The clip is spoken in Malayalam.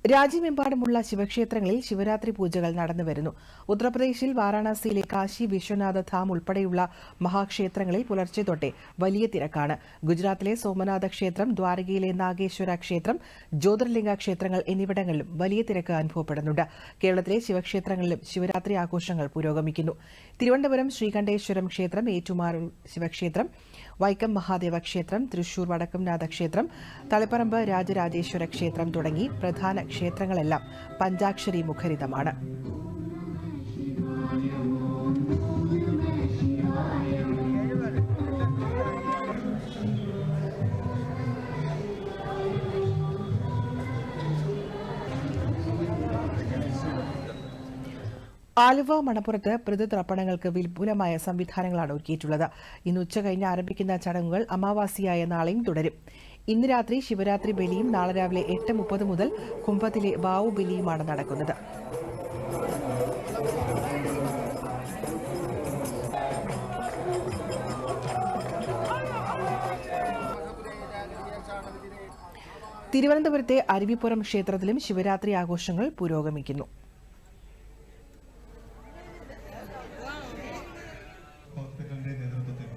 രാജ്യമെമ്പാടുമുള്ള ശിവക്ഷേത്രങ്ങളിൽ ശിവരാത്രി പൂജകൾ നടന്നുവരുന്നു. ഉത്തർപ്രദേശിൽ വാരാണസിയിലെ കാശി വിശ്വനാഥ ധാം ഉൾപ്പെടെയുള്ള മഹാക്ഷേത്രങ്ങളിൽ പുലർച്ചെ തൊട്ടേ വലിയ തിരക്കാണ്. ഗുജറാത്തിലെ സോമനാഥ ക്ഷേത്രം, ദ്വാരകയിലെ നാഗേശ്വര ക്ഷേത്രം, ജ്യോതിർലിംഗ ക്ഷേത്രങ്ങൾ എന്നിവിടങ്ങളിലും വലിയ തിരക്ക് അനുഭവപ്പെടുന്നുണ്ട്. കേരളത്തിലെ ശിവക്ഷേത്രങ്ങളിലും ശിവരാത്രി ആഘോഷങ്ങൾ പുരോഗമിക്കുന്നു. തിരുവനന്തപുരം ശ്രീകണ്ഠേശ്വരം ക്ഷേത്രം, ഏറ്റുമാനൂർ ശിവക്ഷേത്രം, വൈക്കം മഹാദേവ ക്ഷേത്രം, തൃശൂർ വടക്കുംനാഥ ക്ഷേത്രം, തളിപ്പറമ്പ് രാജരാജേശ്വര ക്ഷേത്രം തുടങ്ങി പ്രധാന ക്ഷേത്രങ്ങളെല്ലാം പഞ്ചാക്ഷരി മുഖരിതമാണ്. ആലുവ മണപ്പുറത്ത് പ്രതിതർപ്പണങ്ങൾക്ക് വിപുലമായ സംവിധാനങ്ങളാണ് ഒരുക്കിയിട്ടുള്ളത്. ഇന്ന് ഉച്ചകഴിഞ്ഞ് ആരംഭിക്കുന്ന ചടങ്ങുകൾ അമാവാസിയായ നാളെയും തുടരും. ഇന്ന് രാത്രി ശിവരാത്രി ബലിയും നാളെ രാവിലെ 8:30 മുതൽ കുംഭത്തിലെ വാവു ബലിയുമാണ് നടക്കുന്നത്. തിരുവനന്തപുരത്തെ അരുവിപ്പുറം ക്ഷേത്രത്തിലും ശിവരാത്രി ആഘോഷങ്ങൾ പുരോഗമിക്കുന്നു. ഹോസ്പിറ്റലിന്റെ നേതൃത്വത്തിൽ